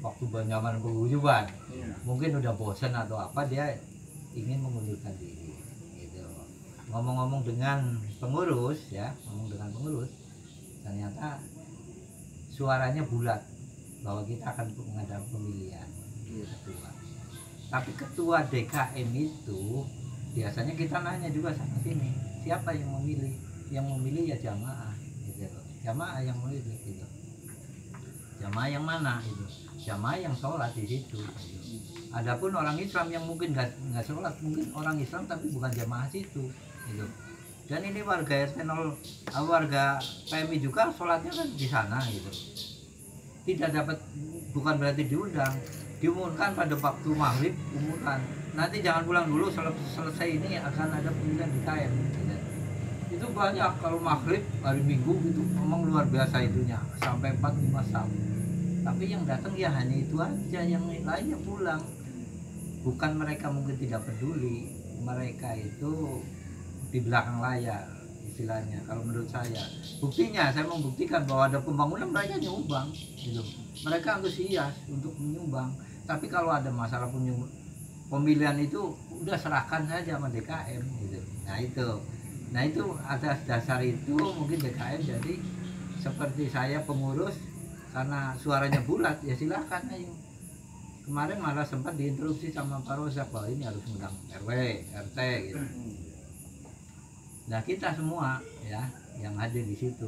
waktu zaman paguyuban. Iya. Mungkin udah bosan atau apa, dia ingin mengundurkan diri gitu. Ngomong-ngomong dengan pengurus ya, ternyata suaranya bulat bahwa kita akan mengadakan pemilihan ketua. Tapi ketua DKM itu biasanya kita nanya juga sama sini, siapa yang memilih? Yang memilih ya jamaah gitu. Jamaah yang memilih gitu. Jamaah yang mana itu? Jamaah yang sholat di situ gitu. Adapun orang Islam yang mungkin nggak sholat, mungkin orang Islam tapi bukan jamaah situ gitu. Dan ini warga RT 0, warga PMI juga sholatnya kan di sana gitu. Tidak dapat, bukan berarti diumumkan pada waktu maghrib, umumkan nanti jangan pulang dulu, selesai ini akan ada pemilihan di KM gitu. Itu banyak kalau maghrib hari Minggu gitu, memang luar biasa itunya sampai 4-5 jam. Tapi yang datang ya hanya itu aja, yang lainnya pulang. Bukan mereka mungkin tidak peduli, mereka itu di belakang layar istilahnya kalau menurut saya. Buktinya saya membuktikan bahwa ada pembangunan mereka nyumbang gitu. Mereka antusias untuk menyumbang. Tapi kalau ada masalah pemilihan itu udah serahkan saja sama DKM gitu. Nah itu atas dasar itu mungkin DKM jadi seperti saya pengurus karena suaranya bulat ya silakan ayo. Kemarin malah sempat diinterupsi sama Pak Rozak bahwa ini harus mengundang RW, RT gitu. Nah kita semua ya yang ada di situ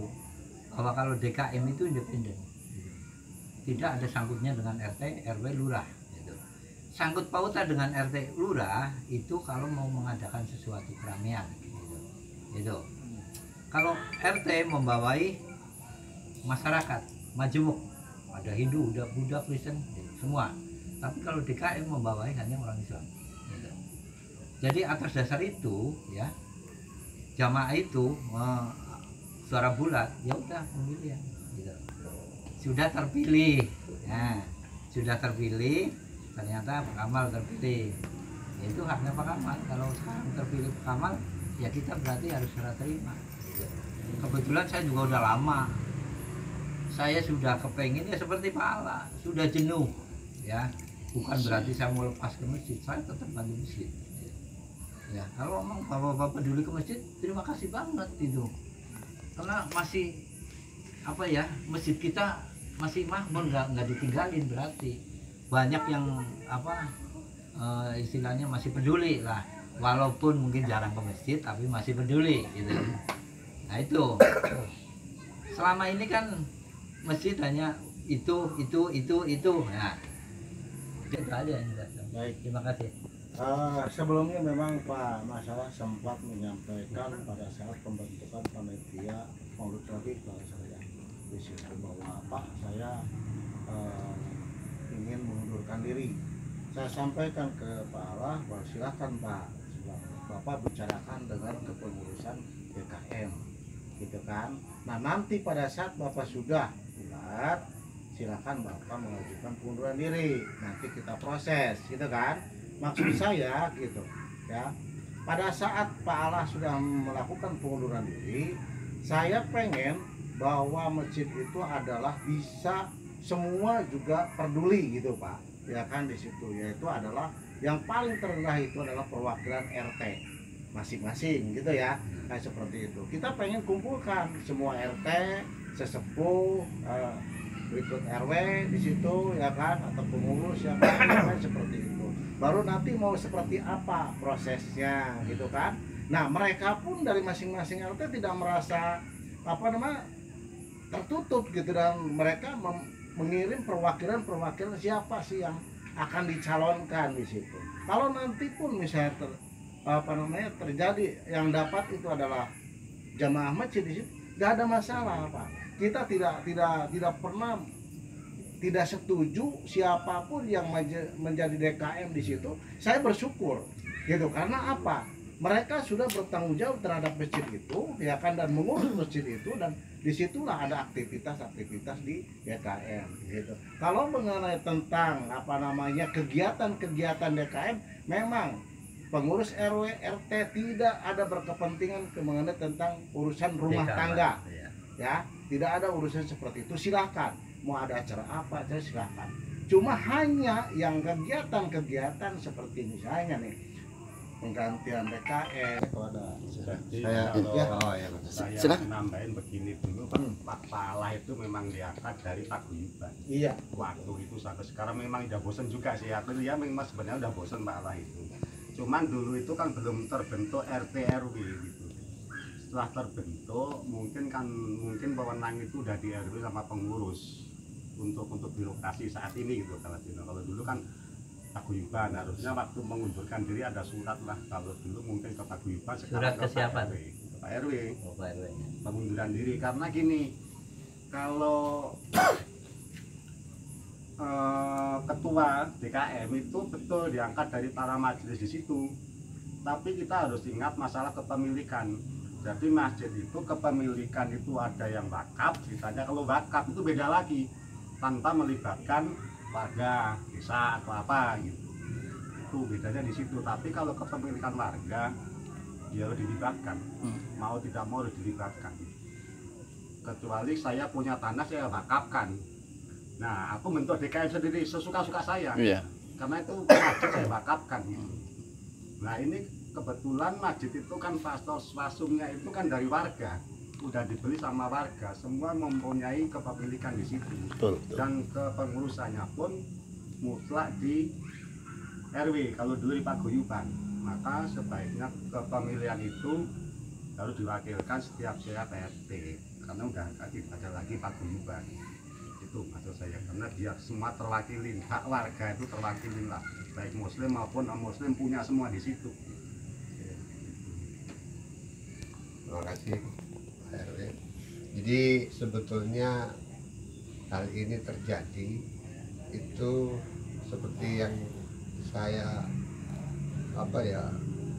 bahwa kalau DKM itu independen, tidak ada sangkutnya dengan RT, RW, lurah. Gitu. Sangkut pautan dengan RT, lurah itu kalau mau mengadakan sesuatu keramaian. Gitu. Kalau RT membawai masyarakat, majemuk, ada Hindu, ada Buddha, Kristen, semua. Tapi kalau DKM membawai hanya orang Islam. Gitu. Jadi atas dasar itu ya. Jamaah itu suara bulat ya udah pemilihan gitu. Sudah terpilih ternyata Pak Kamal terpilih ya itu haknya Pak Kamal. Kalau sekarang terpilih Pak Kamal ya kita berarti harus serah terima gitu. Kebetulan saya juga udah lama, saya sudah kepengen ya seperti Pak Ala, sudah jenuh ya, bukan berarti saya mau lepas ke masjid, saya tetap bantu masjid. Ya, kalau ngomong bapak peduli ke masjid, terima kasih banget itu. Karena masih apa ya, masjid kita masih makmur, nggak ditinggalin berarti. Banyak yang apa istilahnya masih peduli lah. Walaupun mungkin jarang ke masjid, tapi masih peduli gitu. Nah itu. Selama ini kan masjid hanya itu. Nah, itu aja yang saya. Baik. Terima kasih. Sebelumnya memang Pak Masalah sempat menyampaikan pada saat pembentukan panitia Maulid Rabi kepada saya di situ bahwa Pak saya ingin mengundurkan diri. Saya sampaikan ke Pak Allah bahwa silakan Pak, Bapak bicarakan dengan kepengurusan DKM, gitu kan. Nah nanti pada saat Bapak sudah bulat, silakan Bapak mengajukan pengunduran diri. Nanti kita proses, gitu kan. Maksud saya gitu ya, pada saat Pak Allah sudah melakukan pengunduran diri, saya pengen bahwa masjid itu adalah bisa semua juga peduli gitu Pak ya kan di situ, yaitu adalah yang paling terendah itu adalah perwakilan RT masing-masing gitu ya, kayak seperti itu. Kita pengen kumpulkan semua RT, sesepuh, berikut RW di situ ya kan, atau pengurus ya kan, seperti itu. Baru nanti mau seperti apa prosesnya gitu kan. Nah mereka pun dari masing-masing RT tidak merasa apa namanya tertutup gitu, dan mereka mengirim perwakilan siapa sih yang akan dicalonkan di situ. Kalau nanti pun misalnya terjadi yang dapat itu adalah jamaah masjid di situ, nggak ada masalah Pak. Kita tidak pernah tidak setuju siapapun yang menjadi DKM di situ. Saya bersyukur gitu, karena apa? Mereka sudah bertanggung jawab terhadap masjid itu ya kan, dan mengurus masjid itu, dan disitulah ada aktivitas di DKM gitu. Kalau mengenai tentang apa namanya kegiatan DKM, memang pengurus RW RT tidak ada berkepentingan mengenai tentang urusan rumah tangga ya, tidak ada urusan seperti itu. Silakan mau ada acara apa aja silakan, Cuma hanya yang kegiatan-kegiatan seperti misalnya nih penggantian DKM kalau ada Jadi saya kalau ya saya Silakan. nambahin begini dulu, Pak Pala itu memang diangkat dari paguyuban. iya Waktu itu sampai sekarang memang udah bosen juga sih, aku ya memang sebenarnya udah bosen Pak Pala itu. Cuman dulu itu kan belum terbentuk RT RW gitu. Setelah terbentuk mungkin wewenang itu udah di RW sama pengurus untuk birokrasi saat ini gitu. Kalau dulu kan paguyuban, harusnya waktu mengundurkan diri ada surat lah. Kalau dulu mungkin ke paguyuban, Surat ke siapa? Pak RW Oh, Pak RW. pengunduran diri. Karena gini, kalau ketua DKM itu betul diangkat dari para majelis di situ, tapi kita harus ingat masalah kepemilikan. Jadi masjid itu kepemilikan itu ada yang wakaf, misalnya kalau wakaf itu beda lagi, tanpa melibatkan warga desa atau apa gitu. Itu bedanya di situ. Tapi kalau kepemilikan warga dia harus dilibatkan, mau tidak mau harus dilibatkan. Kecuali saya punya tanah saya wakafkan. Nah, aku bentuk DKM sendiri sesuka-suka saya. Iya. Karena itu masjid saya wakafkan gitu. Nah, ini kebetulan masjid itu kan fasumnya itu kan dari warga. Udah dibeli sama warga, semua mempunyai kepemilikan di situ. Betul. Dan kepengurusannya pun mutlak di RW. Kalau dulu di paguyuban, maka sebaiknya kepemilikan itu harus diwakilkan setiap RT, karena udah tidak ada lagi paguyuban. Itu maksud saya, karena dia semua terwakili, hak warga itu terwakili lah, baik muslim maupun non muslim punya semua di situ. Terima kasih Pak RW. Jadi sebetulnya hal ini terjadi itu seperti yang saya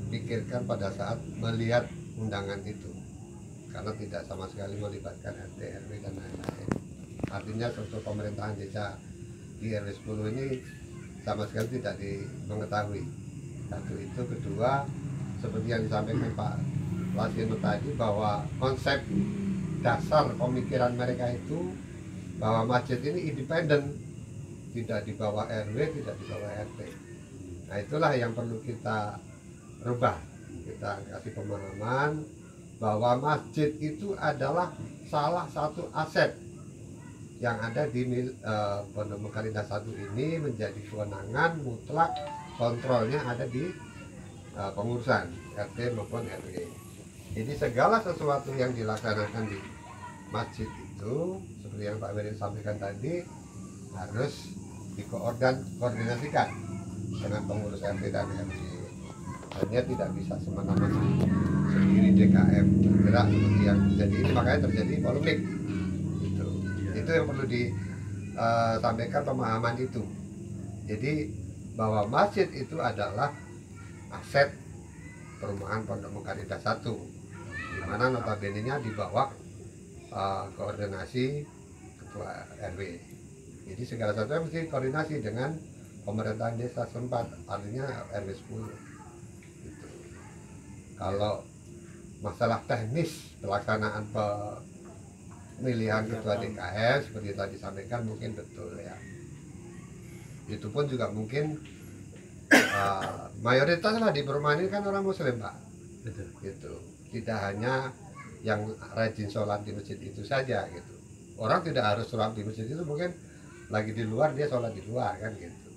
pikirkan pada saat melihat undangan itu, karena tidak sama sekali melibatkan RT RW dan lain-lain. Artinya struktur pemerintahan desa di RW 10 ini sama sekali tidak mengetahui. Satu itu, kedua seperti yang disampaikan Pak Lasino tadi, bahwa konsep dasar pemikiran mereka itu bahwa masjid ini independen, tidak di bawah RW, tidak di bawah RT. Nah, itulah yang perlu kita rubah. Kita kasih pemahaman bahwa masjid itu adalah salah satu aset yang ada di Pondok Mekarinda 1 ini, menjadi kewenangan mutlak, kontrolnya ada di pengurusan RT maupun RW. Jadi segala sesuatu yang dilaksanakan di masjid itu, seperti yang Pak Wirin sampaikan tadi, harus dikoordinasikan dengan pengurus RT dan RW. Hanya tidak bisa semena-mena sendiri DKM bergerak seperti yang terjadi ini, makanya terjadi polemik. Itu yang perlu disampaikan pemahaman itu. Jadi bahwa masjid itu adalah aset perumahan Pondok Mekarinda 1, di mana notabene-nya di bawah koordinasi ketua RW. Jadi segala sesuatu mesti koordinasi dengan pemerintahan desa setempat, artinya RW 10. Gitu. Kalau masalah teknis pelaksanaan pemilihan ketua DKM seperti tadi disampaikan mungkin betul ya. Itu pun juga mungkin mayoritas lah di perumahan ini kan orang muslim, Pak. Betul. Gitu. Tidak hanya yang rajin sholat di masjid itu saja gitu. Orang tidak harus sholat di masjid itu, mungkin lagi di luar dia sholat di luar kan gitu.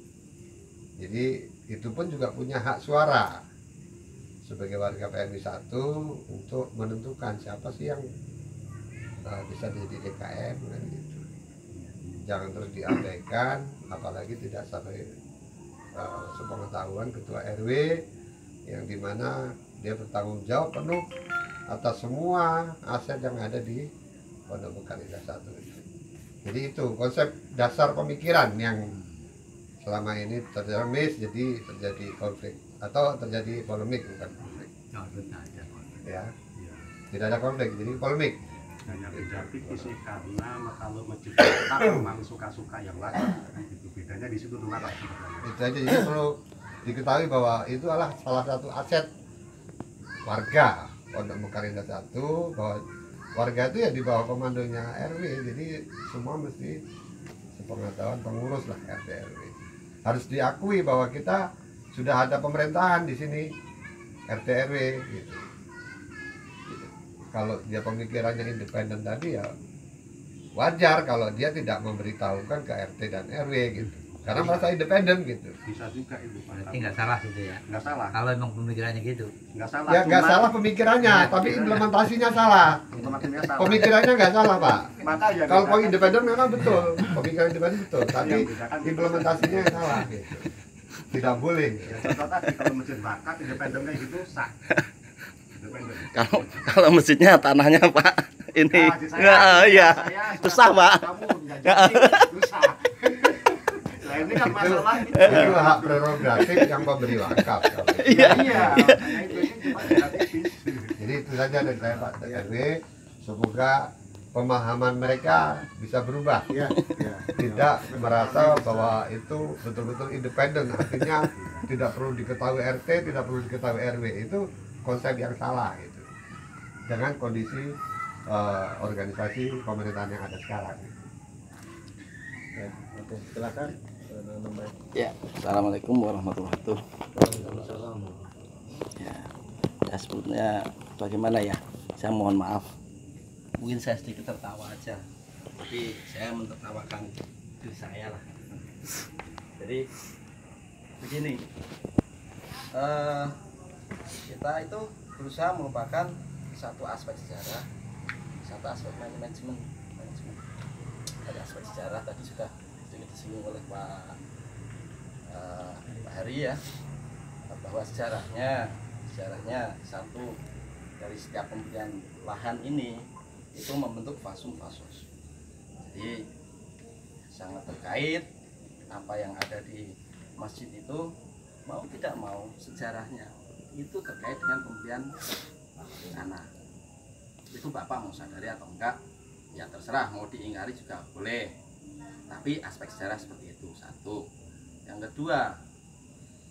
Jadi itu pun juga punya hak suara sebagai warga PMI 1 untuk menentukan siapa sih yang bisa jadi DKM kan gitu. Jangan terus diabaikan, apalagi tidak sampai sepengetahuan ketua RW yang dimana dia bertanggung jawab penuh atas semua aset yang ada di Pondok Mekarinda 1. Jadi itu konsep dasar pemikiran yang selama ini terjadi, jadi terjadi konflik atau terjadi polemik, bukan konflik. Ya, tidak ada konflik, jadi polemik. Hanya beda tipis sih, karena kalau masjid kita memang suka-suka yang lain. Itu bedanya di situ tuh Pak. Itu aja, jadi perlu diketahui bahwa itu adalah salah satu aset warga Pondok Mekarinda 1, bahwa warga itu ya di bawah komandonya RW, jadi semua mesti pengetahuan pengurus lah RT RW. Harus diakui bahwa kita sudah ada pemerintahan di sini RT RW gitu. Kalau dia pemikirannya independen tadi ya wajar kalau dia tidak memberitahukan ke RT dan RW gitu. Karena merasa independen gitu. Bisa juga itu Pak. Berarti nggak salah gitu ya. Nggak salah. Kalau emang pemikirannya gitu. Nggak salah. Ya nggak cuma salah pemikirannya, tapi implementasinya salah. implementasinya salah. Pemikirannya nggak salah Pak. Maka ya Kalau bedakan. independen memang betul, pemikiran independen betul, tapi Yang bedakan implementasinya yang salah gitu. Tidak boleh. Ya, contoh tadi kalau masjid bakat independennya gitu sah. Independen. Kalau masjidnya tanahnya Pak ini Nah, di saya, nggak, iya saya itu sah Pak. Kamu nggak jadi, susah. Nah ini kan masalah Itu hak prerogatif yang pemberi wakaf. Iya. Iya. Makanya itu cuma gratis. Jadi itu saja dari saya Pak RW. Semoga pemahaman mereka bisa berubah. Iya, iya. Tidak merasa bahwa itu betul-betul independen. Artinya tidak perlu diketahui RT, tidak perlu diketahui RW. Itu konsep yang salah gitu. Dengan kondisi organisasi pemerintahan yang ada sekarang. Ya, oke, silakan. Nomor. Ya, assalamualaikum warahmatullahi wabarakatuh. Waalaikumsalam. Ya sebetulnya bagaimana ya? Saya mohon maaf. Mungkin saya sedikit tertawa aja, tapi saya mentertawakan diri saya lah. Jadi begini, kita itu berusaha melupakan satu aspek sejarah, satu aspek manajemen. Ada aspek sejarah tadi sudah sedikit disinggung oleh Pak Hari ya, bahwa sejarahnya satu dari setiap pembelian lahan ini itu membentuk fasum fasos. Jadi sangat terkait apa yang ada di masjid itu, mau tidak mau sejarahnya itu terkait dengan pembelian tanah. Itu Bapak mau sadari atau enggak ya terserah, mau diingkari juga boleh, tapi aspek sejarah seperti itu satu. Yang kedua,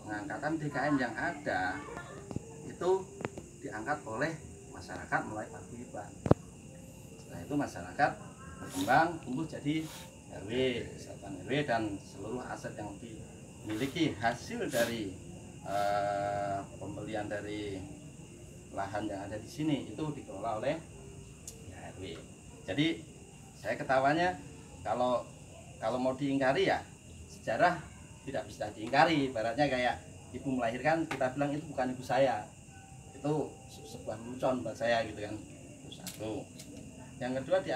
pengangkatan DKM yang ada itu diangkat oleh masyarakat melalui paguyuban. Setelah itu masyarakat berkembang tumbuh jadi RW, kesatuan RW, dan seluruh aset yang dimiliki hasil dari pembelian dari lahan yang ada di sini itu dikelola oleh RW. Jadi saya ketawanya kalau mau diingkari ya sejarah tidak bisa diingkari. Ibaratnya kayak ibu melahirkan kita bilang itu bukan ibu saya, itu sebuah lelucon buat saya gitu kan. Itu satu. Yang kedua di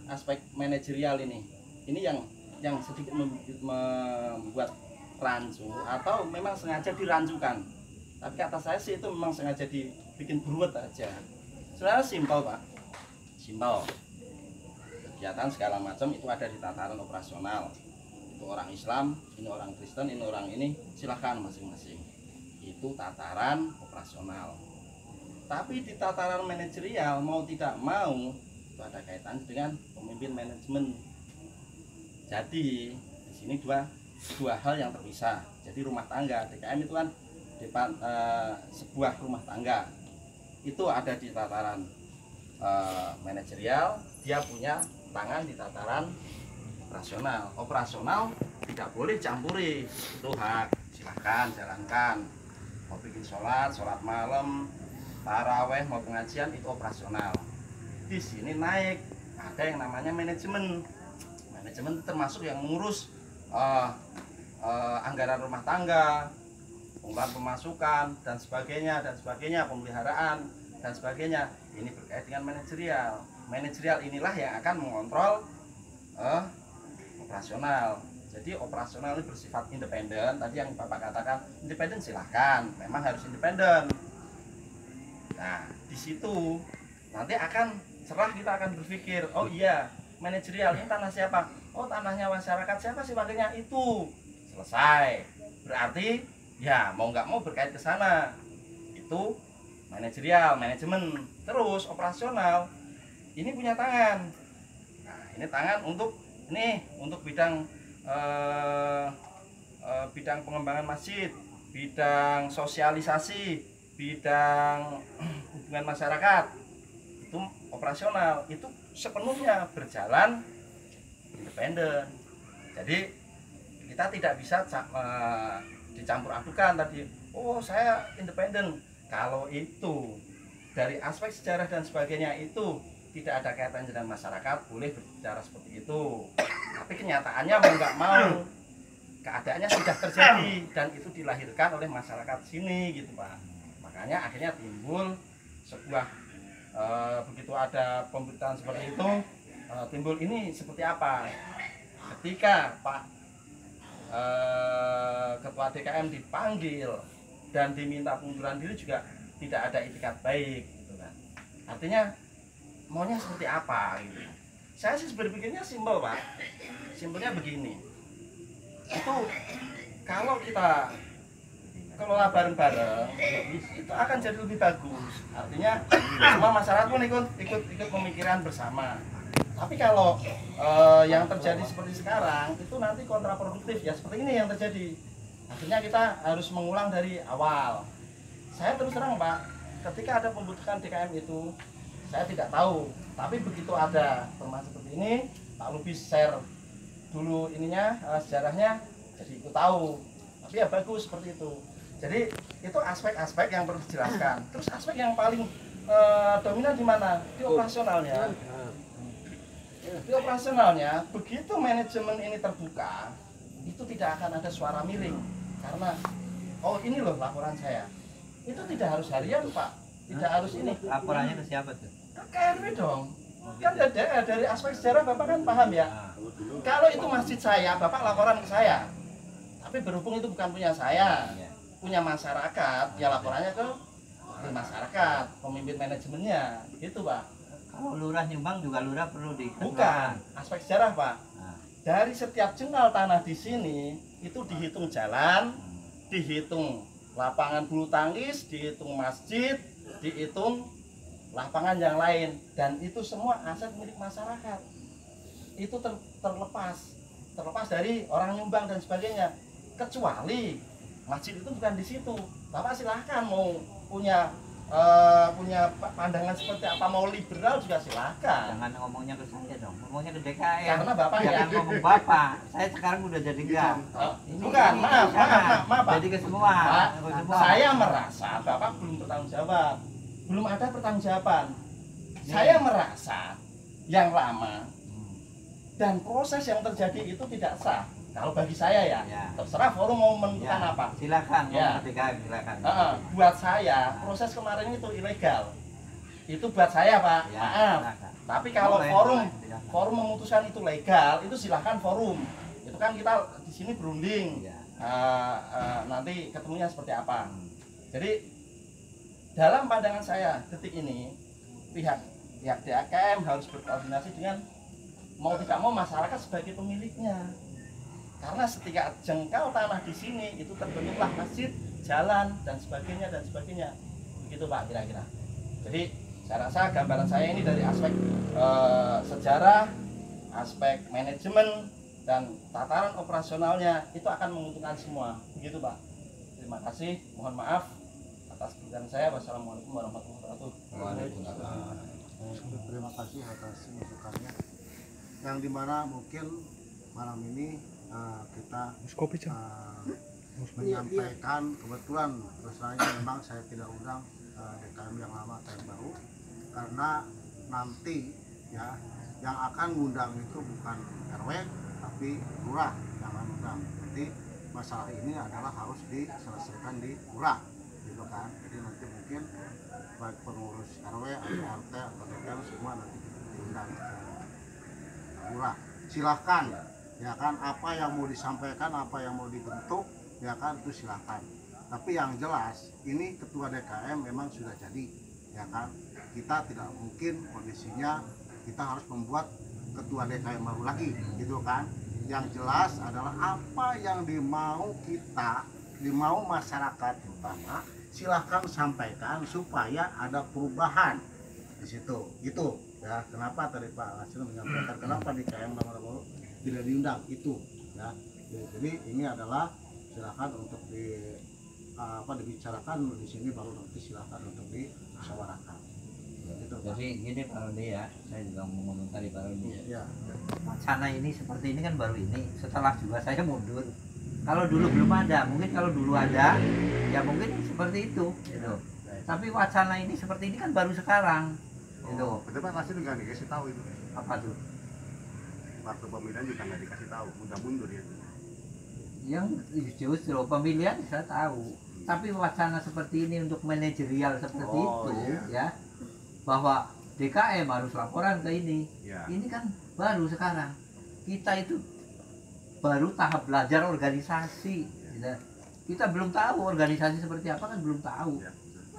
aspek manajerial ini yang sedikit membuat rancu atau memang sengaja dirancukan. Tapi kata saya sih itu memang sengaja dibikin beruat aja. Sebenarnya simpel Pak, simpel. Kegiatan segala macam itu ada di tataran operasional. Itu orang Islam, ini orang Kristen, ini orang ini, silahkan masing-masing. Itu tataran operasional. Tapi di tataran manajerial mau tidak mau itu ada kaitan dengan pemimpin manajemen. Jadi di sini dua hal yang terpisah. Jadi rumah tangga DKM itu kan sebuah rumah tangga itu ada di tataran manajerial, dia punya tangan di tataran operasional tidak boleh campuri, itu hak, silahkan jalankan. Mau bikin sholat malam, taraweh, mau pengajian itu operasional. Di sini naik ada yang namanya manajemen termasuk yang mengurus anggaran rumah tangga, pengumpulan pemasukan dan sebagainya, pemeliharaan dan sebagainya. Ini berkait dengan manajerial inilah yang akan mengontrol operasional. Jadi operasional ini bersifat independen. Tadi yang Bapak katakan independen, silahkan, memang harus independen. Nah di situ nanti akan cerah, kita akan berpikir, oh iya manajerial ini tanah siapa? Oh tanahnya masyarakat, siapa sih wakilnya? Itu selesai. Berarti ya mau nggak mau berkait ke sana. Itu manajerial, manajemen. Terus operasional ini punya tangan. Nah ini tangan untuk bidang bidang pengembangan masjid, bidang sosialisasi, bidang hubungan masyarakat. Itu operasional, itu sepenuhnya berjalan independen. Jadi kita tidak bisa dicampur adukan tadi. Oh, saya independen. Kalau itu dari aspek sejarah dan sebagainya itu tidak ada kaitannya dengan masyarakat, boleh berbicara seperti itu. Tapi kenyataannya mau nggak mau, keadaannya sudah terjadi dan itu dilahirkan oleh masyarakat sini gitu Pak. Makanya akhirnya timbul sebuah begitu ada pemberitaan seperti itu, timbul ini seperti apa? Ketika Pak Ketua DKM dipanggil dan diminta pengunduran diri juga tidak ada itikat baik gitu kan. Artinya maunya seperti apa gitu. Saya sih berpikirnya simpel Pak. Simpelnya begini. Itu kalau kita kelola bareng-bareng itu akan jadi lebih bagus. Artinya semua masyarakat pun ikut pemikiran bersama. Tapi kalau yang terjadi seperti sekarang itu nanti kontraproduktif ya, seperti ini yang terjadi. Akhirnya kita harus mengulang dari awal. Saya terus terang Pak, ketika ada pembentukan DKM itu saya tidak tahu, tapi begitu ada permasalahan seperti ini, Pak Lubis share dulu ininya sejarahnya, jadi ikut tahu. Tapi ya bagus seperti itu. Jadi itu aspek-aspek yang perlu dijelaskan. Terus aspek yang paling dominan di mana? Di operasionalnya. Di operasionalnya, begitu manajemen ini terbuka, itu tidak akan ada suara miring. Karena, oh ini loh laporan saya. Itu tidak harus harian Pak, tidak harus ini. Laporannya ke siapa tuh? Ke KRW dong. Kan dari aspek sejarah Bapak kan paham ya. Kalau itu masjid saya, Bapak laporan ke saya. Tapi berhubung itu bukan punya saya, punya masyarakat, ya laporannya ke masyarakat, pemimpin manajemennya, gitu Pak. Kalau lurah nyumbang juga lurah perlu di. Bukan, aspek sejarah Pak. Dari setiap jengkal tanah di sini itu dihitung jalan, dihitung lapangan bulu tangkis, dihitung masjid, dihitung lapangan yang lain, dan itu semua aset milik masyarakat. Itu terlepas dari orang nyumbang dan sebagainya. Kecuali masjid itu bukan di situ. Bapak silahkan mau punya pandangan seperti apa, mau liberal juga silahkan. Jangan ngomongnya ke saya dong, ngomongnya ke DKM. Karena Bapak jangan ngomong Bapak. Saya sekarang udah jadi enggak. Bukan, maaf Pak. Jadi ke semua. Pak, ke semua. saya merasa Bapak belum bertanggung jawab. Belum ada pertanggungjawaban. Saya merasa yang lama dan proses yang terjadi itu tidak sah. Kalau bagi saya ya, terserah forum mau menentukan apa. Silakan, Ya. DKM silakan. Buat saya proses kemarin itu ilegal. Itu buat saya Pak. Ya, Maaf. silakan. Tapi kalau Boleh, forum memutuskan itu legal, itu silahkan forum. Itu kan kita di sini berunding. Ya. Nanti ketemunya seperti apa. Jadi dalam pandangan saya detik ini pihak DKM harus berkoordinasi dengan mau tidak mau masyarakat sebagai pemiliknya. Karena setiap jengkal tanah di sini itu terbentuklah masjid, jalan dan sebagainya. Begitu Pak kira-kira. Jadi saya rasa gambaran saya ini dari aspek sejarah, aspek manajemen dan tataran operasionalnya itu akan menguntungkan semua. Begitu Pak. Terima kasih. Mohon maaf atas pilihan saya. Wassalamualaikum warahmatullahi wabarakatuh. Terima kasih atas masukannya. Yang dimana mungkin malam ini kita menyampaikan kebetulan terusnya memang saya tidak undang DKM yang lama atau yang baru karena nanti ya yang akan ngundang itu bukan RW tapi lurah yang akan undang. Jadi masalah ini adalah harus diselesaikan di lurah gitu kan. Jadi nanti mungkin baik pengurus RW atau RT atau DKM semua nanti diundang lurah. Silahkan ya kan, apa yang mau disampaikan, apa yang mau dibentuk ya kan, itu silahkan. Tapi yang jelas ini ketua DKM memang sudah jadi ya kan, kita tidak mungkin kondisinya kita harus membuat ketua DKM baru lagi gitu kan. Yang jelas adalah apa yang dimau kita, dimau masyarakat terutama, silahkan sampaikan supaya ada perubahan di situ gitu ya. Kenapa tadi Pak Hasil menyampaikan kenapa DKM baru tidak diundang itu ya. Jadi ini adalah silakan untuk dibicarakan di sini, baru nanti silakan untuk dimusyawarahkan. Itu, Pak. Jadi gini Pak Rodi ya, saya juga mau komentari Pak Rodi ya. Ya. Wacana ini seperti ini kan baru ini, setelah juga saya mundur. Kalau dulu belum ada, mungkin kalau dulu ada, ya mungkin seperti itu, gitu. Tapi wacana ini seperti ini kan baru sekarang, gitu. Betul Pak, pasti juga dikasih tahu itu. Apa tuh? Waktu pemilihan juga nggak dikasih tahu, udah mundur ya. Yang justru pemilihan saya tahu, tapi wacana seperti ini untuk manajerial seperti Oh, itu, iya. ya, bahwa DKM harus laporan ke ini. Ya. Ini kan baru sekarang. Kita itu baru tahap belajar organisasi. Gitu. Kita belum tahu organisasi seperti apa kan belum tahu. Ya.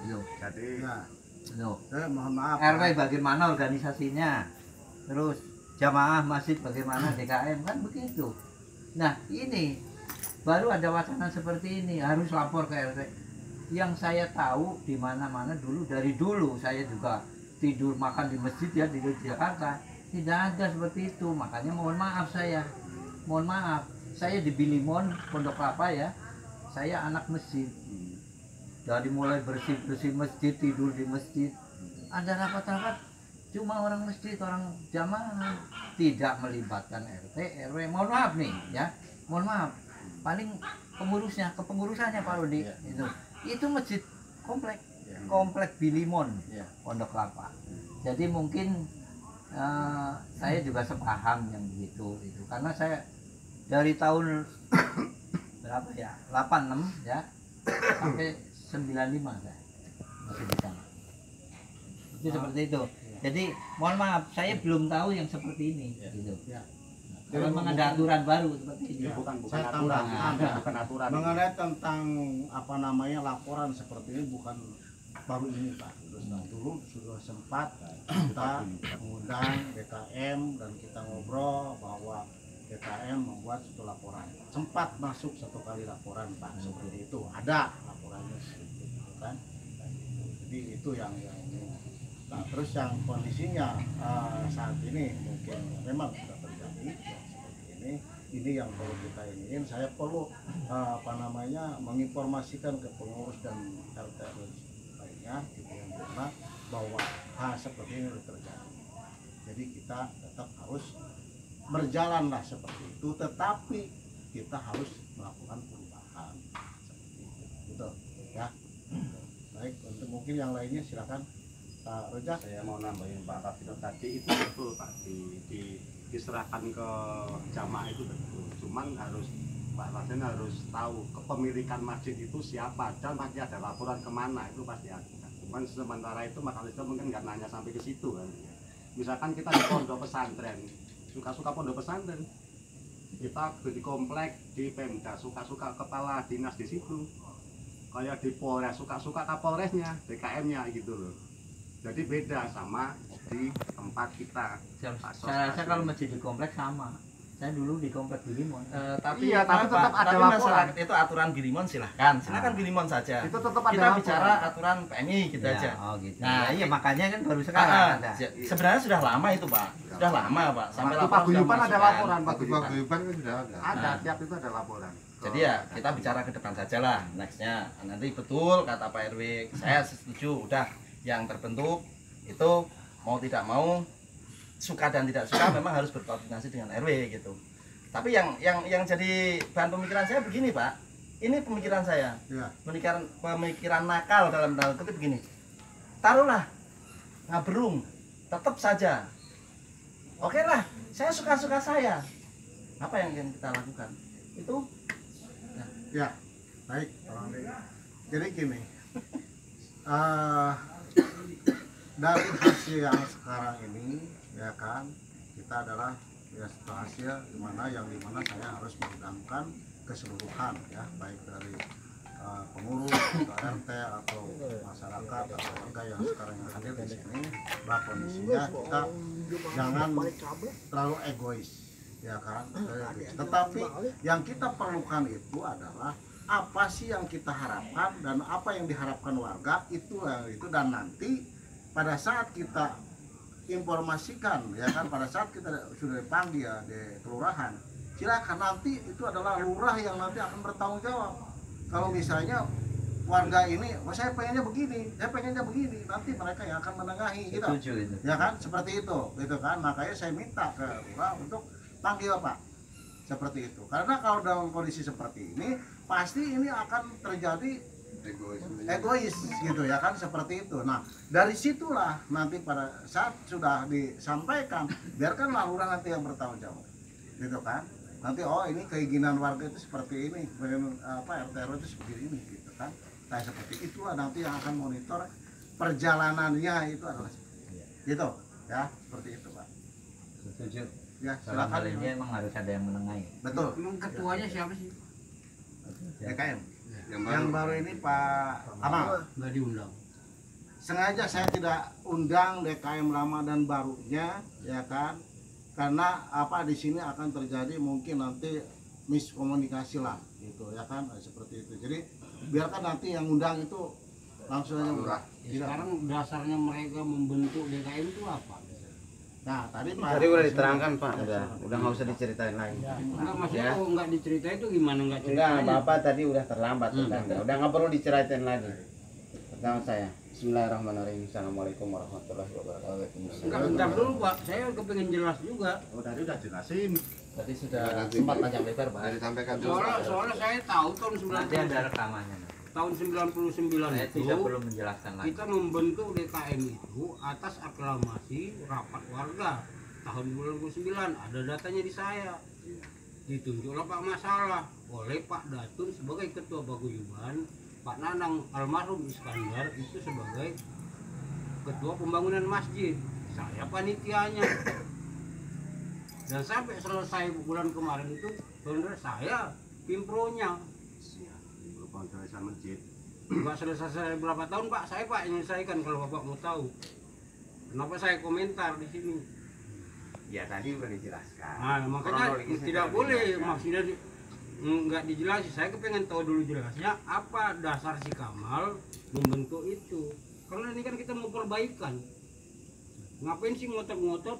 Gitu. Jadi Ya, Gitu. saya mohon maaf. RW bagaimana organisasinya, terus jamaah masjid bagaimana DKM kan begitu. Nah ini baru ada wacana seperti ini harus lapor ke RT. Yang saya tahu di mana-mana dulu dari dulu saya juga tidur makan di masjid ya di Jakarta tidak ada seperti itu. Makanya mohon maaf saya di Bilimon Pondok Kelapa ya, saya anak masjid. Dari mulai bersih masjid, tidur di masjid, ada rapat-rapat cuma orang masjid, orang jamaah, tidak melibatkan RT, RW. Mohon maaf nih ya, mohon maaf. Paling kepengurusannya Pak Rudi itu masjid komplek Bilimon Pondok Kelapa. Jadi mungkin saya juga sepaham yang begitu itu, karena saya dari tahun berapa ya 86 ya sampai 95 saya masih di sana. Itu seperti itu. Jadi mohon maaf saya belum tahu yang seperti ini gitu. Ya. Kalau memang ada aturan baru seperti ini. bukan Saya aturan, tambahkan. bukan aturan. Mengenai tentang apa namanya laporan seperti ini bukan baru ini Pak. Dulu sudah sempat kita mengundang DKM dan kita ngobrol bahwa DKM membuat satu laporan. Sempat masuk satu kali laporan Pak seperti itu. Ada laporannya seperti itu kan. Jadi itu yang ini. Nah terus yang kondisinya saat ini mungkin memang sudah terjadi ya, seperti ini yang perlu kita ingin. Saya perlu menginformasikan ke pengurus dan RT lainnya gitu yang benar bahwa hal seperti ini sudah terjadi. Jadi kita tetap harus berjalanlah seperti itu, tetapi kita harus melakukan perubahan seperti itu, gitu ya. Baik, untuk mungkin yang lainnya silakan Pak Rojak. Saya mau nambahin Pak Kabino tadi itu betul Pak, diserahkan ke jamaah itu betul. Cuman harus Pak Raden harus tahu kepemilikan masjid itu siapa dan pasti ada laporan kemana, itu pasti ada. Cuman sementara itu Mas Alisda mungkin nggak nanya sampai ke situ kan. Misalkan kita di pondok pesantren, suka-suka pondok pesantren, kita di komplek di Pemda, suka-suka kepala dinas di situ, kayak di Polres, suka-suka Kapolresnya, DKM-nya gitu loh. Jadi beda sama di tempat kita. Saya rasa kalau masjid di kompleks sama. Saya dulu di komplek Bilimon. Tapi Iya, tapi tetap ada laporan. masalah itu aturan Bilimon silahkan Bilimon saja. Itu tetap ada Kita laporan. bicara aturan PMI gitu Ya, aja. oh gitu. Nah, Nah, iya makanya kan baru sekarang ada. Sebenarnya sudah lama itu Pak, sudah lama Pak. Sampai Waktu laporan sudah paguyuban ada masuk, kan. laporan, Pak. Paguyuban kan sudah ada. Ada, Nah. tiap itu ada laporan. Jadi ya kita bicara ke depan saja lah. Nextnya nanti betul kata Pak RW, saya setuju. Udah yang terbentuk itu mau tidak mau, suka dan tidak suka memang harus berkoordinasi dengan RW gitu. Tapi yang jadi bahan pemikiran saya begini Pak, ini pemikiran saya, Ya. pemikiran nakal dalam tanda kutip begini. Taruhlah ngaberung, tetap saja. Oke lah, saya suka-suka saya. Apa yang kita lakukan? Itu Ya, baik. Jadi gini, dari hasil yang sekarang ini, ya kan, kita adalah ya hasil dimana saya harus mengundangkan keseluruhan, ya, baik dari pengurus atau RT atau masyarakat atau warga yang sekarang yang hadir di sini, bahwa kondisinya kita jangan terlalu egois, ya kan. Tetapi yang kita perlukan itu adalah apa sih yang kita harapkan dan apa yang diharapkan warga itu dan nanti pada saat kita informasikan, ya kan, pada saat kita sudah dipanggil ya, di kelurahan, silakan nanti itu adalah lurah yang nanti akan bertanggung jawab. Kalau misalnya warga ini, oh, saya pengennya begini, nanti mereka yang akan menengahi gitu. Setuju itu. Ya kan, seperti itu, gitu kan. Makanya saya minta ke lurah untuk panggil Pak, seperti itu. Karena kalau dalam kondisi seperti ini, pasti ini akan terjadi egois gitu ya kan, seperti itu. Nah, dari situlah nanti pada saat sudah disampaikan, biarkanlah lurah nanti yang bertanggung jawab, gitu kan. Nanti oh ini keinginan warga itu seperti ini, RT RW itu seperti ini, gitu kan. Nah seperti itulah nanti yang akan monitor perjalanannya itu adalah gitu ya, seperti itu Pak. Setuju. Ya Dalam hal silakan. ini emang harus ada yang menengahi. Betul. Emang ketuanya siapa sih? DKM. Yang baru ini Pak Amal. Nggak diundang. Sengaja saya tidak undang DKM lama dan barunya, ya kan? Karena apa, di sini akan terjadi mungkin nanti miskomunikasi lah, gitu ya kan, seperti itu. Jadi biarkan nanti yang undang itu langsung aja lurah. Ya, sekarang dasarnya mereka membentuk DKM itu apa? Nah tadi Pak. Tadi udah diterangkan Pak, udah nggak usah diceritain lagi. Enggak, maksudnya Ya. kalau nggak diceritain itu gimana nggak Enggak, ceritanya? Bapak tadi udah terlambat tentangnya. Udah nggak perlu diceritain lagi. Pertama saya. Bismillahirrahmanirrahim. Assalamualaikum warahmatullahi wabarakatuh. Enggak, bentar dulu Pak, saya kepengen jelas juga. Oh tadi udah jelasin. Tadi sudah sempat panjang lebar Pak. Disampaikan Soalnya saya tahu tahun Nanti ada rekamannya. tahun 99 Saya itu tidak perlu menjelaskan lagi. kita membentuk DKM itu atas aklamasi rapat warga tahun 99, ada datanya di saya. Ditunjuklah Pak Masalah oleh Pak Datun sebagai ketua paguyuban, Pak Nanang almarhum Iskandar itu sebagai ketua pembangunan masjid, saya panitianya. Dan sampai selesai bulan kemarin itu benar saya pimpronya. Pembangunan masjid. Nggak selesai berapa tahun Pak, saya Pak yang menyelesaikan kalau Bapak mau tahu. Kenapa saya komentar di sini? Ya tadi udah dijelaskan. Nah, makanya Kronologisnya tidak sudah boleh dijelaskan. maksudnya nggak dijelasin. Saya kepengen tahu dulu jelasnya apa dasar si Kamal membentuk itu. Karena ini kan kita mau perbaikan. Ngapain sih ngotot-ngotot?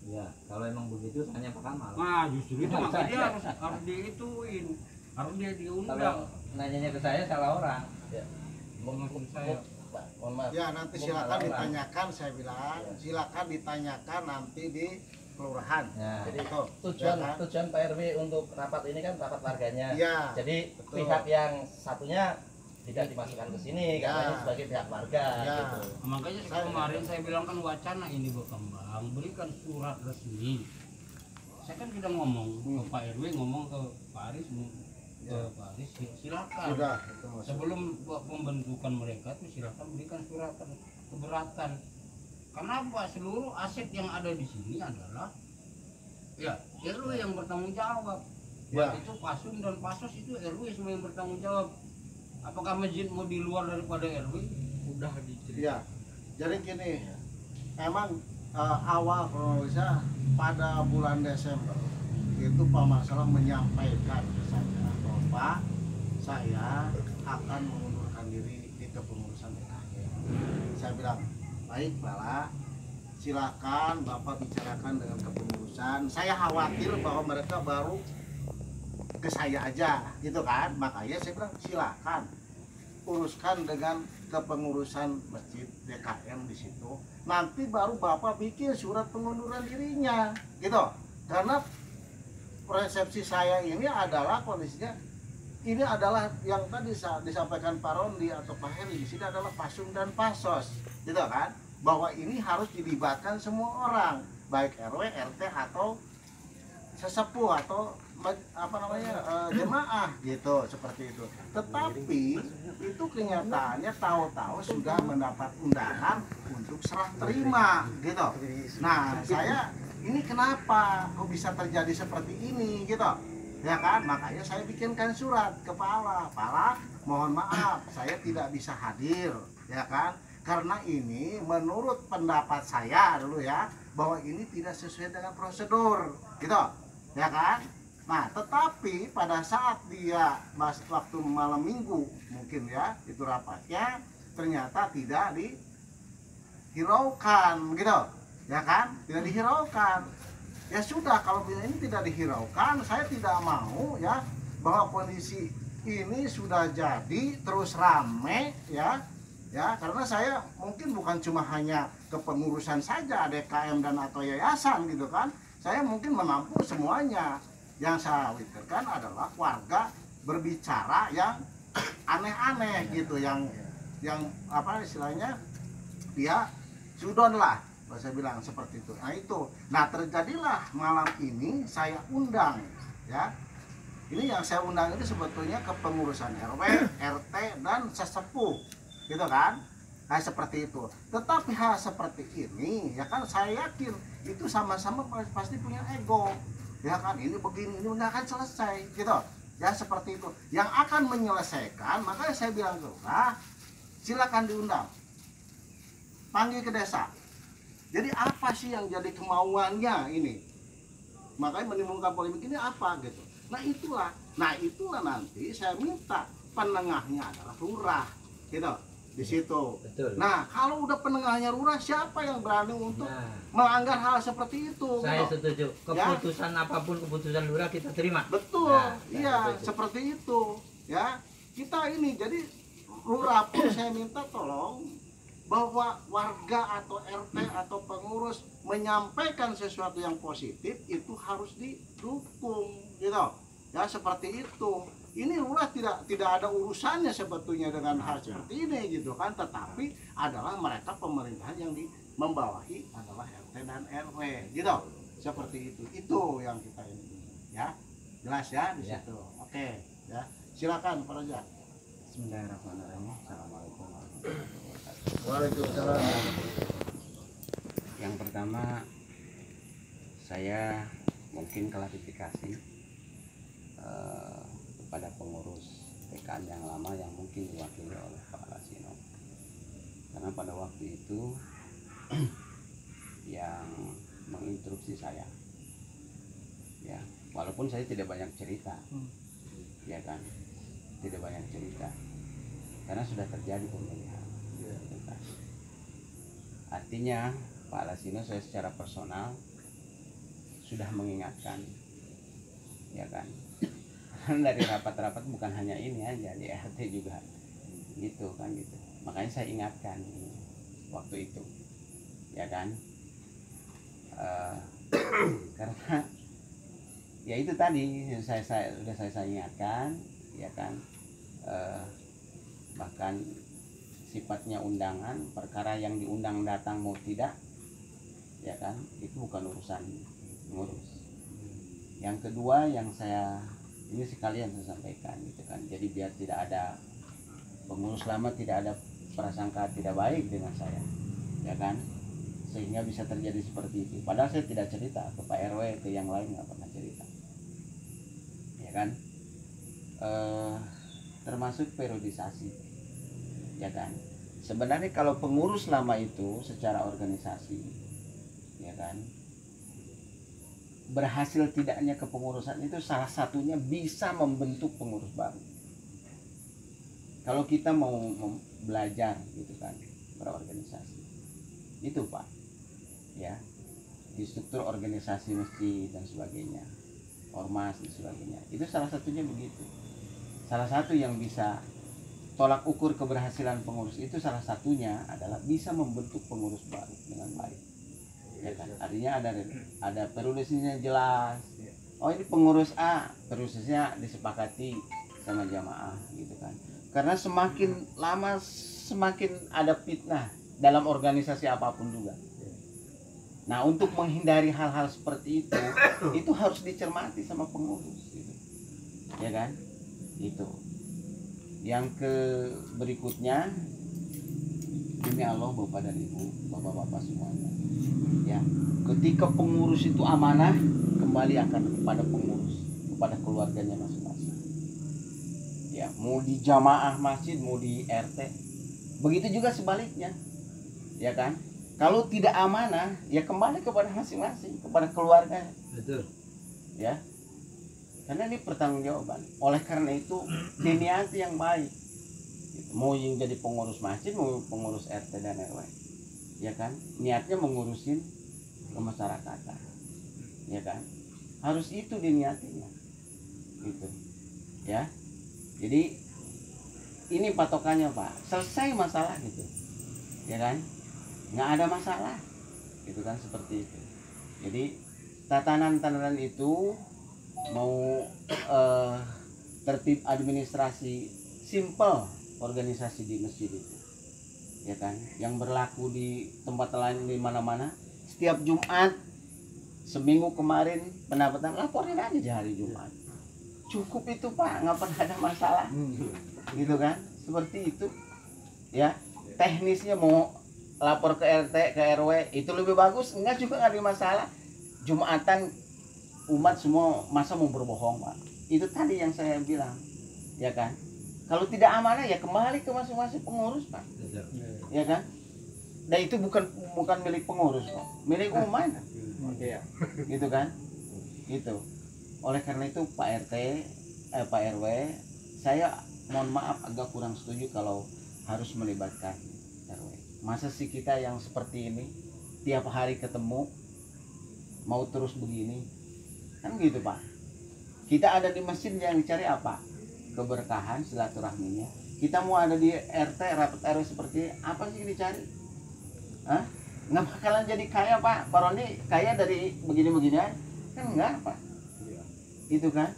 Ya, kalau emang begitu hanya Pak Kamal. Nah, justru itu makanya dia harus diituin, harus dia Kalau diundang. nanyanya ke saya salah orang. Ya. Maksud saya. Pak, mohon maaf. Ya nanti silakan ditanyakan, saya bilang silakan ditanyakan nanti di kelurahan. Ya. Jadi Itu tujuan ya kan? tujuan Pak RW untuk rapat ini kan rapat warganya. Ya. Jadi betul. pihak yang satunya tidak dimasukkan ke sini Ya. karena ini sebagai pihak warga Ya. gitu. Makanya kemarin saya bilang kan wacana ini berkembang, berikan surat resmi. Saya kan sudah ngomong ke Pak RW, ngomong ke Pak Aris, ke Pak Aris, silakan. Sudah itu maksud. Sebelum pembentukan mereka tuh silakan berikan surat keberatan. Kenapa? Seluruh aset yang ada di sini adalah ya RW yang bertanggung jawab. Ya. Baik itu Pasum dan Pasos itu RW semua yang bertanggung jawab. Apakah masjid mau di luar daripada RW? Udah diceritain. Ya. Jadi gini, emang awal kronologisnya pada bulan Desember itu Pak Masalah menyampaikan ke saya bahwa Pak, saya akan mengundurkan diri di kepengurusan DKM. Saya bilang, baik Bala, silakan Bapak bicarakan dengan kepengurusan. Saya khawatir bahwa mereka baru ke saya aja, gitu kan? Makanya saya bilang silakan uruskan dengan kepengurusan masjid DKM di situ. Nanti baru Bapak bikin surat pengunduran dirinya, gitu. Karena persepsi saya ini adalah kondisinya ini adalah yang tadi disampaikan Pak Rondi atau Pak Heri di sini adalah Pasum dan Pasos, gitu kan? Bahwa ini harus dilibatkan semua orang, baik RW, RT atau sesepuh atau apa namanya jemaah gitu, seperti itu. Tetapi itu kenyataannya tahu-tahu sudah mendapat undangan untuk serah terima gitu. Nah saya ini kenapa kok bisa terjadi seperti ini gitu ya kan, makanya saya bikinkan surat ke Pala, mohon maaf saya tidak bisa hadir ya kan, karena ini menurut pendapat saya dulu ya bahwa ini tidak sesuai dengan prosedur gitu ya kan. Nah tetapi pada saat dia waktu malam minggu mungkin ya itu rapatnya ternyata tidak dihiraukan gitu ya kan, tidak dihiraukan. Ya sudah, kalau ini tidak dihiraukan, saya tidak mau ya bahwa kondisi ini sudah jadi terus rame ya karena saya mungkin bukan cuma hanya kepengurusan saja DKM dan atau yayasan gitu kan, saya mungkin menampung semuanya. Yang saya khawatirkan adalah warga berbicara yang aneh-aneh gitu, yang apa istilahnya dia sudon lah, saya bilang seperti itu. Nah terjadilah malam ini saya undang ya. Ini yang saya undang itu sebetulnya kepengurusan RW, RT dan sesepuh, gitu kan? Nah seperti itu. Tetapi hal seperti ini, ya kan saya yakin itu sama-sama pasti punya ego, ya kan? Ini begini, ini nggak akan selesai, gitu. Ya seperti itu. Yang akan menyelesaikan, makanya saya bilang tuh, silakan diundang, panggil ke desa. Jadi apa sih yang jadi kemauannya ini? Makanya menimbulkan polemik ini apa gitu. Nah itulah nanti saya minta penengahnya adalah lurah, gitu di situ. Betul. Nah kalau udah penengahnya lurah, siapa yang berani untuk melanggar hal seperti itu? Saya gitu. setuju. Keputusan apapun keputusan lurah kita terima. Betul, Nah, iya betul. seperti itu. Ya kita ini jadi lurah pun saya minta tolong bahwa warga atau RT atau pengurus menyampaikan sesuatu yang positif itu harus didukung, gitu ya seperti itu. Ini lurah tidak ada urusannya sebetulnya dengan hal seperti ini gitu kan, tetapi adalah mereka pemerintahan yang membawahi adalah RT dan RW, gitu seperti itu yang kita ini ya jelas ya di situ. Oke ya, silakan Pak Raja. Bismillahirrahmanirrahim. Assalamualaikum warahmatullahi wabarakatuh. Waalaikumsalam. Yang pertama, saya mungkin klarifikasi kepada pengurus PKN yang lama yang mungkin diwakili oleh Pak Lasino. Karena pada waktu itu yang menginstruksi saya, ya walaupun saya tidak banyak cerita, ya kan, tidak banyak cerita, karena sudah terjadi pemilihan. Artinya Pak Lasino saya secara personal sudah mengingatkan, ya kan, karena dari rapat-rapat bukan hanya ini aja, di RT juga gitu kan gitu. Makanya saya ingatkan waktu itu, ya kan, karena ya itu tadi saya ingatkan, ya kan, bahkan sifatnya undangan, perkara yang diundang datang mau tidak, ya kan, itu bukan urusan ngurus. Yang kedua yang saya ini sekalian saya sampaikan gitu kan, jadi biar tidak ada pengurus lama tidak ada prasangka tidak baik dengan saya, ya kan, sehingga bisa terjadi seperti itu. Padahal saya tidak cerita ke Pak RW, ke yang lain nggak pernah cerita, ya kan, termasuk periodisasi, ya kan. Sebenarnya kalau pengurus lama itu secara organisasi, ya kan, berhasil tidaknya kepengurusan itu salah satunya bisa membentuk pengurus baru. Kalau kita mau belajar gitu kan, berorganisasi itu Pak, ya, di struktur organisasi masjid dan sebagainya, ormas dan sebagainya, itu salah satunya begitu. Salah satu yang bisa tolak ukur keberhasilan pengurus itu salah satunya adalah bisa membentuk pengurus baru dengan baik, ya kan. Artinya ada periodisnya jelas. Oh ini pengurus A, periodisnya disepakati sama jamaah gitu kan. Karena semakin lama semakin ada fitnah dalam organisasi apapun juga. Nah untuk menghindari hal-hal seperti itu harus dicermati sama pengurus gitu, ya kan. Itu yang berikutnya, demi Allah Bapak dan Ibu, Bapak-bapak semuanya, ya, ketika pengurus itu amanah, kembali akan kepada pengurus, kepada keluarganya masing-masing, ya, mau di jamaah masjid, mau di RT, begitu juga sebaliknya, ya kan. Kalau tidak amanah, ya kembali kepada masing-masing, kepada keluarga. Betul. Ya, karena ini pertanggungjawaban. Oleh karena itu diniati yang baik, mau yang jadi pengurus masjid, mau pengurus RT dan RW, ya kan, niatnya mengurusin kemasyarakatan, ya kan, harus itu diniatinya, gitu, ya. Jadi ini patokannya Pak, selesai masalah gitu, ya kan, nggak ada masalah gitu kan, seperti itu. Jadi tatanan-tatanan itu mau tertib administrasi simple organisasi di masjid itu, ya kan, yang berlaku di tempat lain di mana-mana. Setiap Jumat seminggu kemarin pendapatan laporin aja di hari Jumat, cukup itu Pak, nggak pernah ada masalah gitu kan, seperti itu ya. Teknisnya mau lapor ke RT ke RW itu lebih bagus, enggak juga nggak ada masalah. Jumatan umat semua masa mau berbohong Pak, itu tadi yang saya bilang, ya kan. Kalau tidak amanah ya kembali ke masing-masing pengurus Pak, ya kan. Dan itu bukan milik pengurus Pak, milik umat, gitu kan. Gitu. Oleh karena itu Pak RT, Pak RW, saya mohon maaf agak kurang setuju kalau harus melibatkan RW. Masa sih kita yang seperti ini tiap hari ketemu mau terus begini, kan gitu Pak. Kita ada di masjid yang cari apa? Keberkahan, silaturahminya. Kita mau ada di RT, rapat RW seperti ini, apa sih dicari? Hah? Nggak bakalan jadi kaya Pak. Pak Roni kaya dari begini-beginian, kan enggak Pak. Itu kan.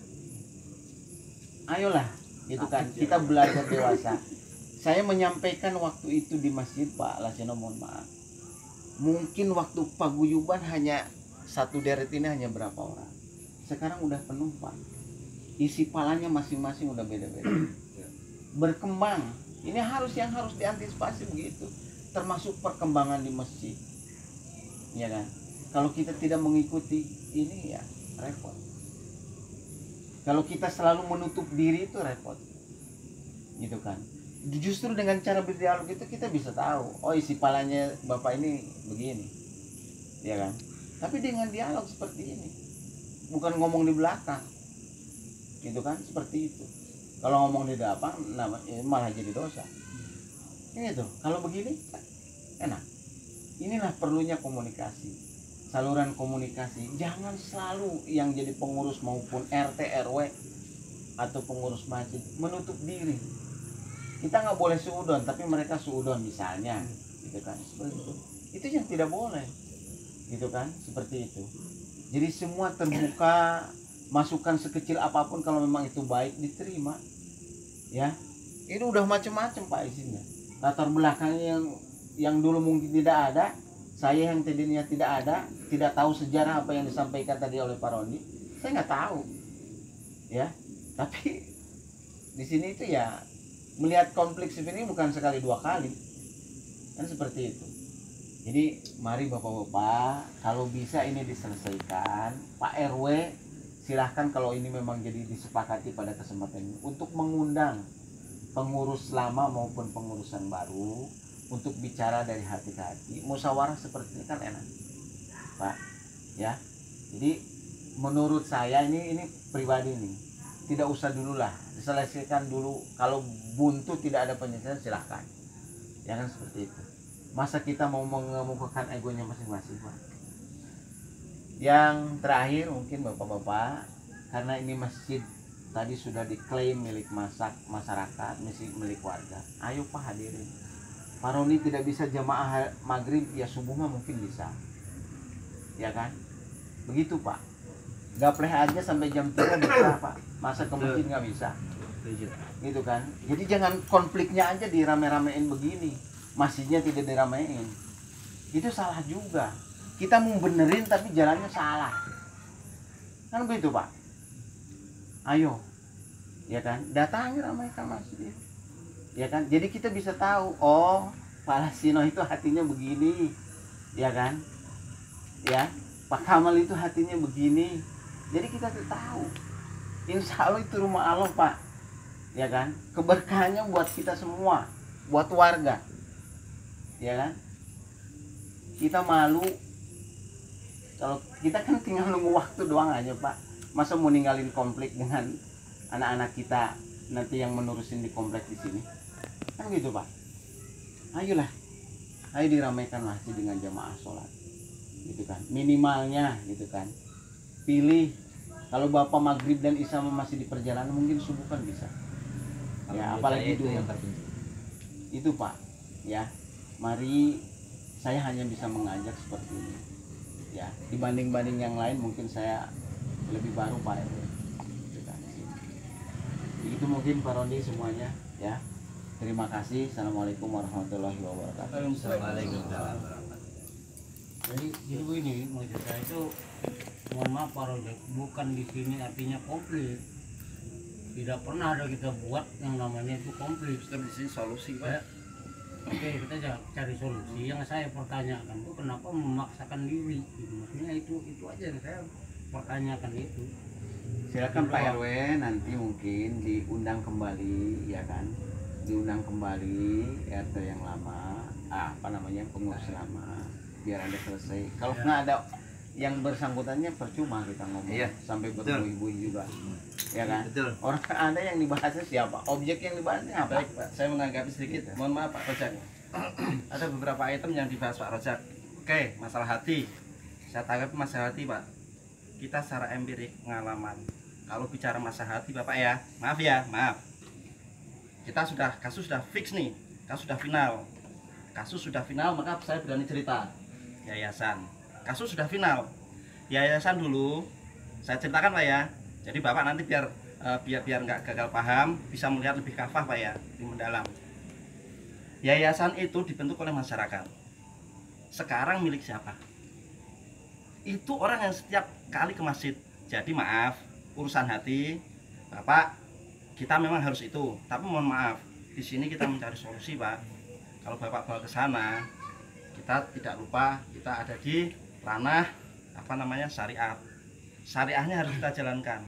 Ayolah, itu kan kita belajar dewasa. Saya menyampaikan waktu itu di masjid Pak Lasino, mohon maaf. Mungkin waktu paguyuban hanya satu deret ini hanya berapa orang. Sekarang udah penuh Pak. Isi palanya masing-masing udah beda-beda. Berkembang. Ini harus diantisipasi begitu. Termasuk perkembangan di masjid. Ya kan? Kalau kita tidak mengikuti ini ya repot. Kalau kita selalu menutup diri itu repot. Gitu kan. Justru dengan cara berdialog itu kita bisa tahu, oh isi palanya Bapak ini begini. Ya kan? Tapi dengan dialog seperti ini. Bukan ngomong di belakang. Gitu kan? Seperti itu. Kalau ngomong di depan malah jadi dosa. Gitu. Kalau begini enak. Inilah perlunya komunikasi. Saluran komunikasi. Jangan selalu yang jadi pengurus maupun RT RW atau pengurus masjid menutup diri. Kita nggak boleh suudon, tapi mereka suudon misalnya, gitu kan? Seperti itu yang tidak boleh, gitu kan? Seperti itu. Jadi semua terbuka, masukan sekecil apapun kalau memang itu baik diterima, ya. Ini udah macam-macam Pak isinya. Latar belakangnya yang dulu mungkin tidak ada, saya yang tadinya tidak ada, tidak tahu sejarah apa yang disampaikan tadi oleh Pak Roni, saya nggak tahu, ya. Tapi di sini itu ya. Melihat konflik ini bukan sekali dua kali, kan seperti itu. Jadi mari bapak-bapak, kalau bisa ini diselesaikan. Pak RW silahkan kalau ini memang jadi disepakati pada kesempatan ini untuk mengundang pengurus lama maupun pengurusan baru untuk bicara dari hati ke hati. Musyawarah seperti ini kan enak Pak, ya. Jadi menurut saya ini pribadi nih, tidak usah dulu lah, diselesaikan dulu. Kalau buntu tidak ada penyelesaian silahkan, ya kan, seperti itu. Masa kita mau mengemukakan egonya masing-masing Pak. Yang terakhir mungkin bapak-bapak, karena ini masjid tadi sudah diklaim milik masyarakat, milik warga, ayo Pak hadirin. Pak Roni tidak bisa jamaah maghrib, ya subuh mah mungkin bisa, ya kan, begitu Pak. Gapleh aja sampai jam 3 bisa Pak, masa ke masjid nggak bisa, gitu kan. Jadi jangan konfliknya aja dirame-ramein begini, masjidnya tidak diramein, itu salah juga. Kita mau benerin tapi jalannya salah, kan begitu Pak. Ayo, ya kan, datangi ramaikan masjid, ya kan. Jadi kita bisa tahu, oh Pak Lasino itu hatinya begini, ya kan, ya Pak Kamal itu hatinya begini. Jadi kita tahu, insya Allah itu rumah Allah Pak, ya kan. Keberkahannya buat kita semua, buat warga, ya kan. Kita malu kalau kita kan tinggal nunggu waktu doang aja Pak. Masa mau ninggalin komplek dengan anak-anak kita nanti yang menerusin di komplek di sini, kan gitu Pak. Ayolah, ayo diramaikan masjid dengan jamaah sholat, gitu kan, minimalnya gitu kan. Pilih, kalau Bapak maghrib dan isya masih di perjalanan mungkin subuh kan bisa, Ya, menurut apalagi saya itu yang terpenting. itu Pak, ya. Mari, saya hanya bisa mengajak seperti ini. Ya, dibanding yang lain mungkin saya lebih baru Pak RW. Itu mungkin Pak Rondi semuanya, ya. Terima kasih. Assalamualaikum warahmatullahi wabarakatuh. Waalaikumsalam. Jadi begini, maksud saya itu, mohon maaf Pak Rondi, bukan di sini artinya komplit. Tidak pernah ada kita buat yang namanya itu komplit. Di sini solusi Ya. Oke, kita cari solusi. Yang saya pertanyakan itu kenapa memaksakan diri? Gitu. Maksudnya itu aja yang saya pertanyakan itu. Silakan Pak RW, nanti mungkin diundang kembali, ya kan? Diundang kembali RT yang lama, pengurus lama, biar ada selesai. Kalau nggak ada yang bersangkutannya percuma kita ngomong, Iya, sampai betul. berbuih-buih juga, ya kan? Betul. Orang ada yang dibahasnya siapa? Objek yang dibahasnya apa? Baik Pak, saya menanggapi sedikit. Mohon maaf Pak Rojak. Ada beberapa item yang dibahas Pak Rojak. Oke, masalah hati. Saya tanggapi masalah hati Pak. Kita secara empirik pengalaman. Kalau bicara masalah hati Bapak ya, maaf. Kasus sudah fix nih, kasus sudah final. Kasus sudah final, maka saya berani cerita. Yayasan. Kasus sudah final. Yayasan dulu, saya ceritakan Pak ya. Jadi Bapak nanti biar nggak gagal paham, bisa melihat lebih kafah Pak ya, lebih mendalam. Yayasan itu dibentuk oleh masyarakat. Sekarang milik siapa? Itu orang yang setiap kali ke masjid. Jadi maaf, urusan hati, Bapak, kita memang harus itu. Tapi mohon maaf, di sini kita mencari solusi Pak. Kalau Bapak bawa ke sana, kita tidak lupa kita ada di ranah syariat. Syariahnya harus kita jalankan.